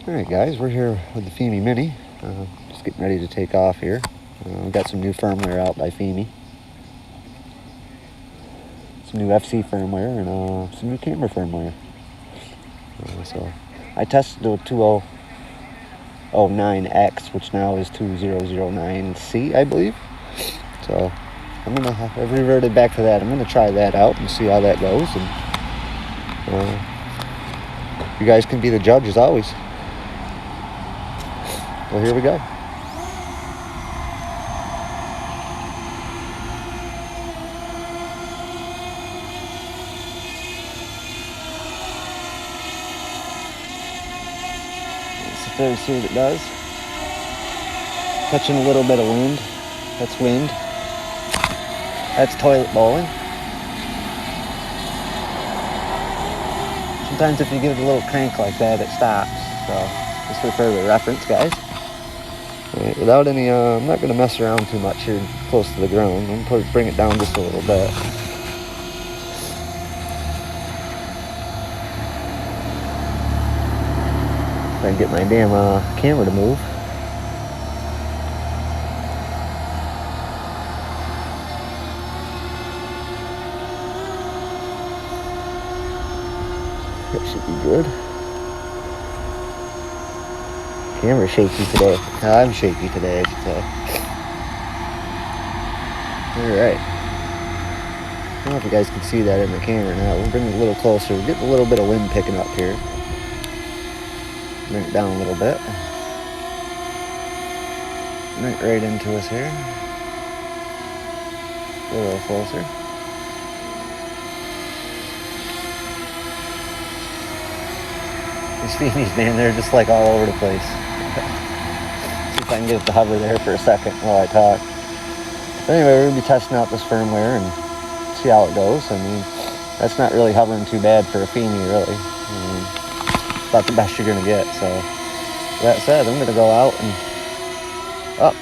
Alright guys, we're here with the Fimi Mini, just getting ready to take off here. We've got some new firmware out by Fimi. Some new FC firmware and some new camera firmware. So I tested the 2009X, which now is 2009C, I believe. So I've reverted back to that. I'm gonna try that out and see how that goes. And you guys can be the judge as always. Well, here we go. Let's see what it does. Touching a little bit of wind. That's wind. That's toilet bowling. Sometimes if you give it a little crank like that, it stops. So just for further reference, guys. Right, without any, I'm not going to mess around too much here close to the ground. I'm going to bring it down just a little bit. If I can get my damn camera to move. That should be good. Camera's shaky today. I'm shaky today, I should say. Alright. I don't know if you guys can see that in the camera now. We'll bring it a little closer. We're getting a little bit of wind picking up here. Bring it down a little bit. Bring it right into us here. A little closer. These Fimis, man, they're just like all over the place. See if I can get it to hover there for a second while I talk. But anyway, we're going to be testing out this firmware and see how it goes. I mean, that's not really hovering too bad for a Fimi, really. It's about the best you're going to get. So, with that said, I'm going to go out and up.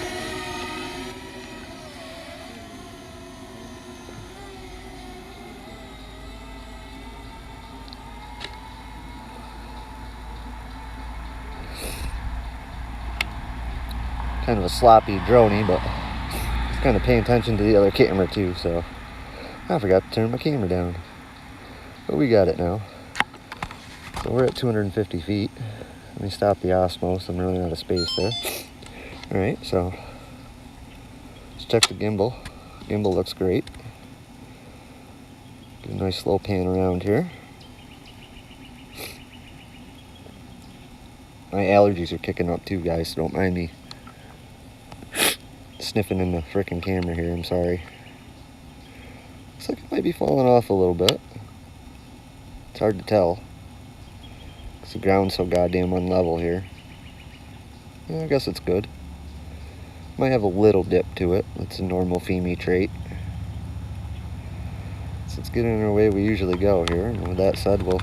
Kind of a sloppy droney, but just kind of paying attention to the other camera too, so I forgot to turn my camera down. But we got it now. So we're at 250 feet. Let me stop the Osmos, I'm running out of space there. Alright, so let's check the gimbal. Gimbal looks great. Get a nice slow pan around here. My allergies are kicking up too, guys, so don't mind me sniffing in the frickin' camera here, I'm sorry. Looks like it might be falling off a little bit. It's hard to tell. Because the ground's so goddamn unlevel here. Yeah, I guess it's good. Might have a little dip to it. That's a normal Fimi trait. So let's get in our way we usually go here. And with that said, we'll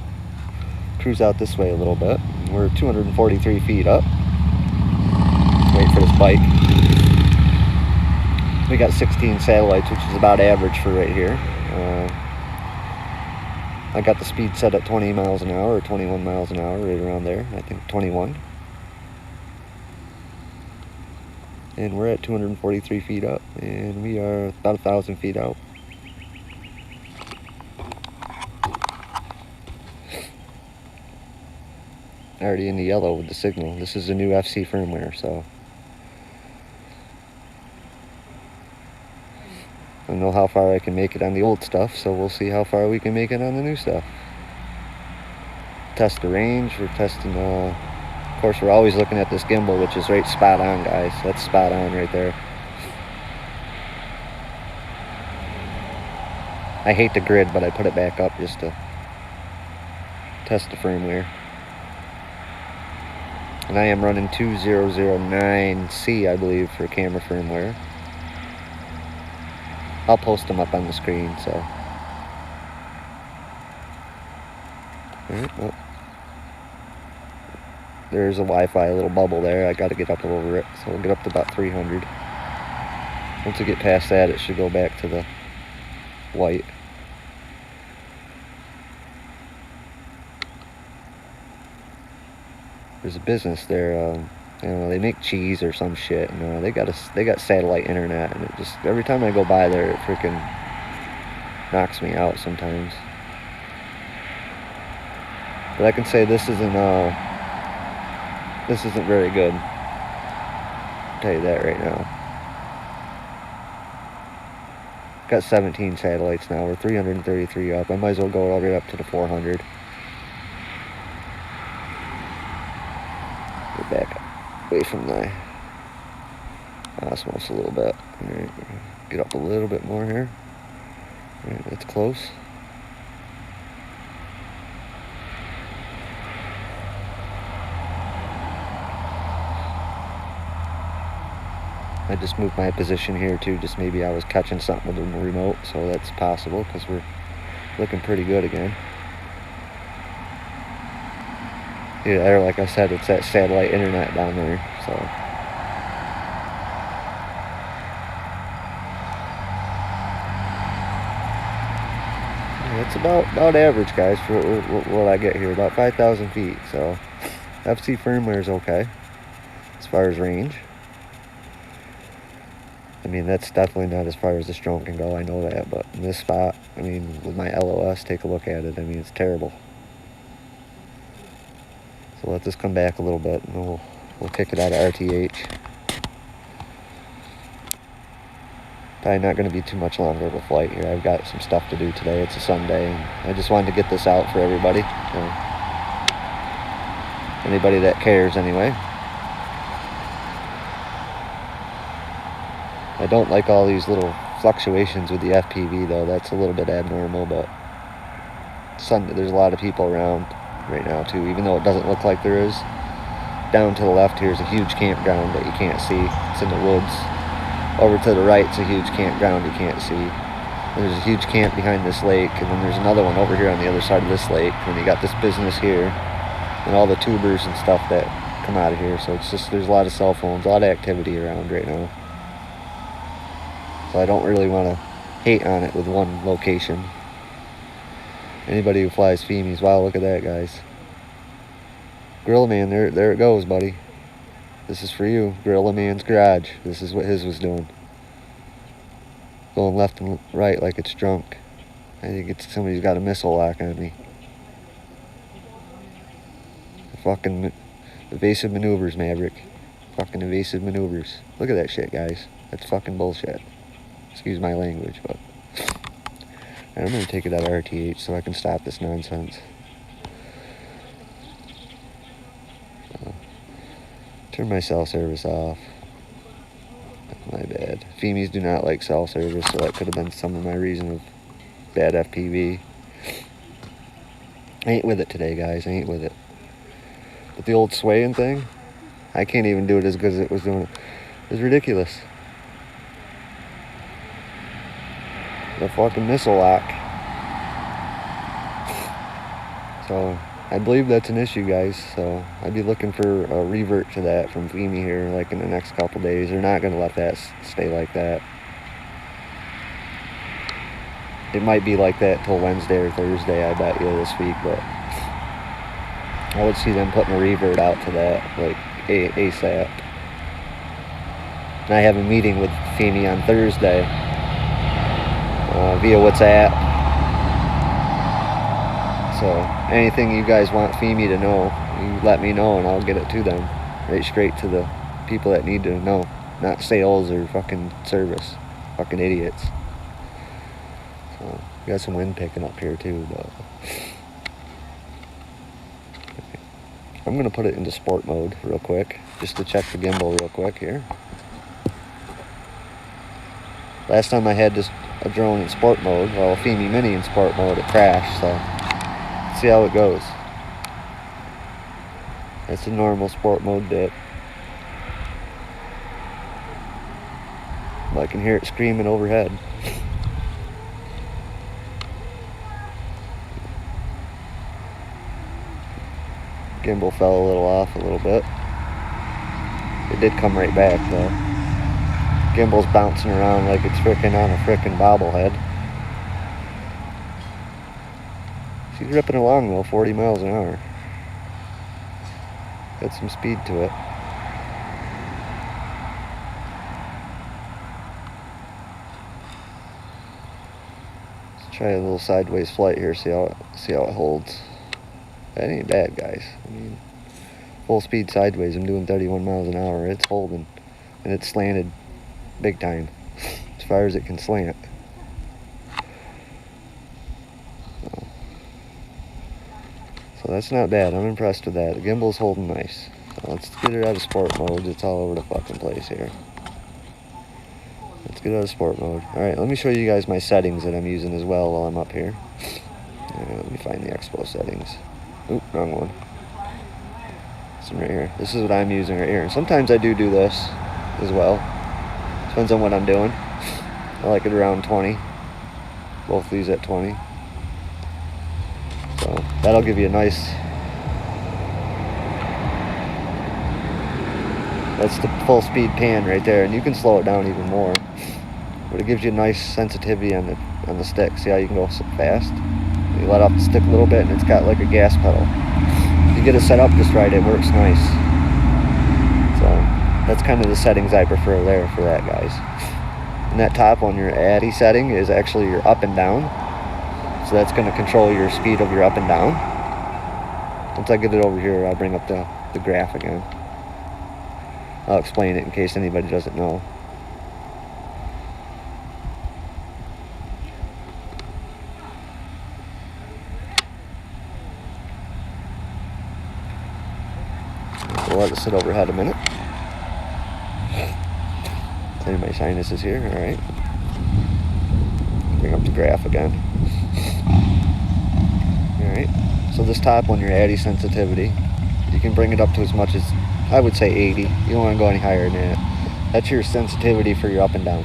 cruise out this way a little bit. We're 243 feet up. Let's wait for this bike. We got 16 satellites, which is about average for right here. I got the speed set at 20 miles an hour or 21 miles an hour, right around there. I think 21. And we're at 243 feet up, and we are about 1,000 feet out. Already in the yellow with the signal. This is a new FC firmware, so I don't know how far I can make it on the old stuff, so we'll see how far we can make it on the new stuff. Test the range, we're testing, of course we're always looking at this gimbal, which is right spot on, guys. That's spot on right there. I hate the grid, but I put it back up just to test the firmware. And I am running 2009C, I believe, for camera firmware. I'll post them up on the screen, so. Alright, well. There's a Wi-Fi little bubble there. I got to get up over it, so we'll get up to about 300. Once we get past that, it should go back to the white. there's a business there. You know, they make cheese or some shit, and they got satellite internet, and it just every time I go by there, it freaking knocks me out sometimes. But I can say this isn't very good. I'll tell you that right now. Got 17 satellites now. We're 333 up. I might as well go all the way up to the 400. Get back away from the osmos a little bit. All right, get up a little bit more here. All right, that's close. I just moved my position here too, just maybe I was catching something with the remote, so that's possible because we're looking pretty good again. Yeah, there, like I said, it's that satellite internet down there, so. Yeah, it's about average, guys, for what I get here, about 5,000 feet, so FC firmware is okay as far as range. I mean, that's definitely not as far as this drone can go, I know that, but in this spot, I mean, with my LOS, take a look at it, I mean, it's terrible. So let this come back a little bit, and then we'll kick it out of RTH. Probably not going to be too much longer of a flight here. I've got some stuff to do today. It's a Sunday, and I just wanted to get this out for everybody. Anybody that cares, anyway. I don't like all these little fluctuations with the FPV, though. That's a little bit abnormal, but there's a lot of people around right now, too, even though it doesn't look like there is. Down to the left here is a huge campground that you can't see. It's in the woods. Over to the right is a huge campground you can't see. There's a huge camp behind this lake, and then there's another one over here on the other side of this lake, and you got this business here, and all the tubers and stuff that come out of here. So it's just, there's a lot of cell phones, a lot of activity around right now. So I don't really want to hate on it with one location. Anybody who flies Fimis, wow, look at that, guys. Gorilla Man, there it goes, buddy. This is for you, Gorilla Man's garage. This is what his was doing. Going left and right like it's drunk. I think somebody's got a missile lock on me. Fucking evasive maneuvers, Maverick. Fucking evasive maneuvers. Look at that shit, guys. That's fucking bullshit. Excuse my language, but I'm gonna take it out of RTH so I can stop this nonsense. Turn my cell service off. My bad. Fimis do not like cell service, so that could have been some of my reason of bad FPV. I ain't with it today, guys. I ain't with it. But the old swaying thing, I can't even do it as good as it was doing it. It's ridiculous. The fucking missile lock. So I believe that's an issue, guys. So I'd be looking for a revert to that from Fimi here, like in the next couple days. They're not going to let that stay like that. It might be like that till Wednesday or Thursday, I bet you, this week. But I would see them putting a revert out to that, like ASAP. And I have a meeting with Fimi on Thursday via WhatsApp. So anything you guys want Fimi to know, you let me know and I'll get it to them. Right straight to the people that need to know. Not sales or fucking service. Fucking idiots. So we got some wind picking up here too, but I'm going to put it into sport mode real quick, just to check the gimbal real quick here. Last time I had a drone in sport mode, well, a Fimi Mini in sport mode, it crashed, so let's see how it goes. That's a normal sport mode dip. I can hear it screaming overhead. Gimbal fell a little off a little bit. It did come right back though. Gimbal's bouncing around like it's frickin' on a frickin' bobblehead. She's ripping along though, 40 miles an hour. Got some speed to it. Let's try a little sideways flight here, see how it holds. That ain't bad, guys. I mean, full speed sideways, I'm doing 31 miles an hour. It's holding, and it's slanted big time, as far as it can slant. So that's not bad. I'm impressed with that. The gimbal's holding nice. So let's get it out of sport mode. It's all over the fucking place here. Let's get out of sport mode. Alright, let me show you guys my settings that I'm using as well while I'm up here. Let me find the expo settings. Oop, wrong one. This one right here. This is what I'm using right here. And sometimes I do this as well. Depends on what I'm doing. I like it around 20. Both these at 20. So that'll give you a nice, that's the full speed pan right there, and you can slow it down even more, but it gives you a nice sensitivity on the stick. See how you can go so fast? You let off the stick a little bit and it's got like a gas pedal. If you get it set up just right, it works nice. So that's kind of the settings I prefer there for that, guys. And that top one, your A.D.K setting, is actually your up and down. So that's going to control your speed of your up and down. Once I get it over here, I'll bring up the graph again. I'll explain it in case anybody doesn't know. We'll let it sit overhead a minute. Clear my sinuses here, alright. Bring up the graph again. Alright, so this top one, your A.D.K sensitivity, you can bring it up to as much as, I would say 80. You don't want to go any higher than that. That's your sensitivity for your up and down.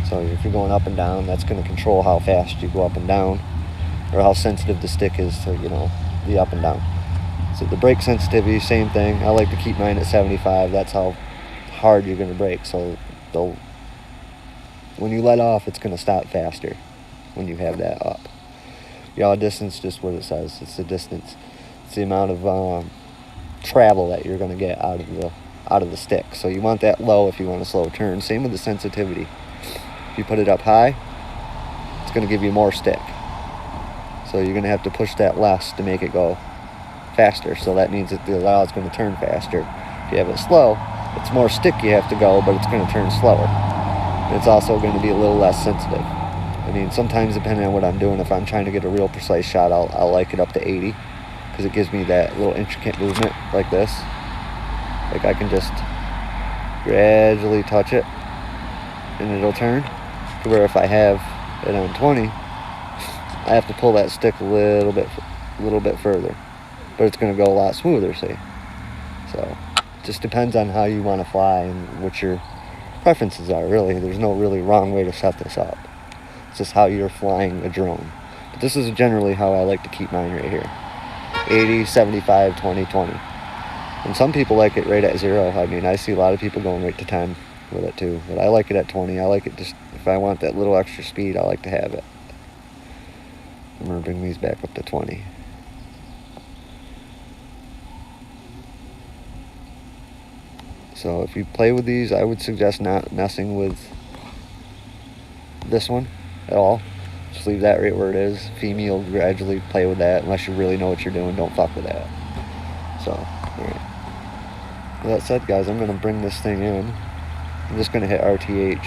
So if you're going up and down, that's going to control how fast you go up and down, or how sensitive the stick is to, you know, the up and down. So the brake sensitivity, same thing. I like to keep mine at 75. That's how hard you're going to brake. So when you let off, it's going to stop faster when you have that up. Yaw distance, just what it says. It's the distance. It's the amount of travel that you're going to get out of the stick. So you want that low if you want a slow turn. Same with the sensitivity. If you put it up high, it's going to give you more stick. So you're going to have to push that less to make it go faster. So that means that the allow is going to turn faster. If you have it slow, it's more stick you have to go, but it's going to turn slower. And it's also going to be a little less sensitive. I mean, sometimes depending on what I'm doing, if I'm trying to get a real precise shot, I'll like it up to 80, because it gives me that little intricate movement like this. Like I can just gradually touch it and it'll turn, to where if I have it on 20, I have to pull that stick a little bit further, but it's going to go a lot smoother, see? So it just depends on how you want to fly and what your preferences are, really. There's no really wrong way to set this up. It's just how you're flying a drone. But this is generally how I like to keep mine right here. 80, 75, 20, 20. And some people like it right at 0. I mean, I see a lot of people going right to 10 with it too. But I like it at 20. I like it just, if I want that little extra speed, I like to have it. I'm going to bring these back up to 20. So if you play with these, I would suggest not messing with this one at all. Just leave that right where it is. Fimi will gradually play with that. Unless you really know what you're doing, don't fuck with that. So, alright. With that said, guys, I'm going to bring this thing in. I'm just going to hit RTH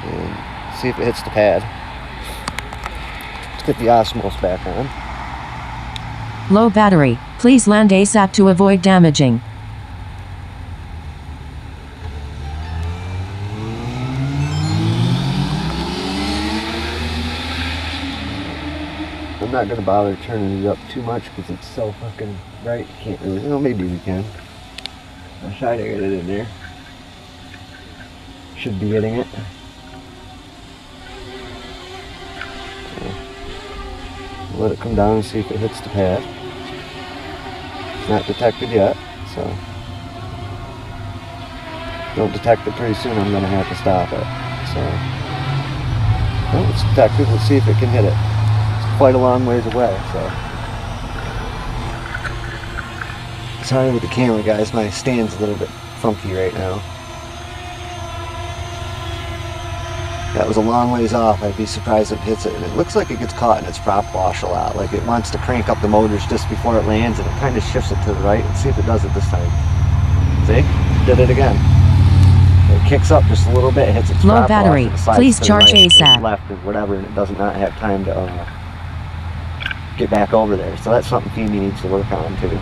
and see if it hits the pad. Let's get the osmos back on. Low battery. Please land ASAP to avoid damaging. I'm not going to bother turning it up too much because it's so fucking bright. You can't really, well, maybe we can. I'll try to get it in there. Should be getting it. So, let it come down and see if it hits the pad. It's not detected yet, so if don't detect it pretty soon, I'm going to have to stop it. So, well, it's detected. Let's see if it can hit it. Quite a long ways away, so Sorry with the camera, guys. My stand's a little bit funky right now. That was a long ways off. I'd be surprised if it hits it. And it looks like it gets caught in its prop wash a lot. Like it wants to crank up the motors just before it lands, and it kind of shifts it to the right. Let's see if it does it this time. See? Did it again. It kicks up just a little bit, hits its Low prop battery. wash, and slides Please to the charge right, ASAP. or left, or whatever, and it does not have time to get back over there. So that's something Fimi needs to work on too.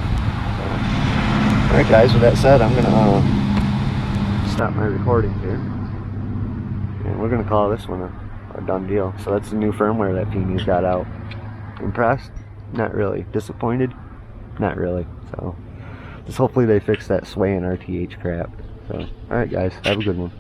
Alright guys, with that said, I'm going to stop my recording here. And we're going to call this one a done deal. So that's the new firmware that Fimi's got out. Impressed? Not really. Disappointed? Not really. So just hopefully they fix that sway and RTH crap. So, alright guys, have a good one.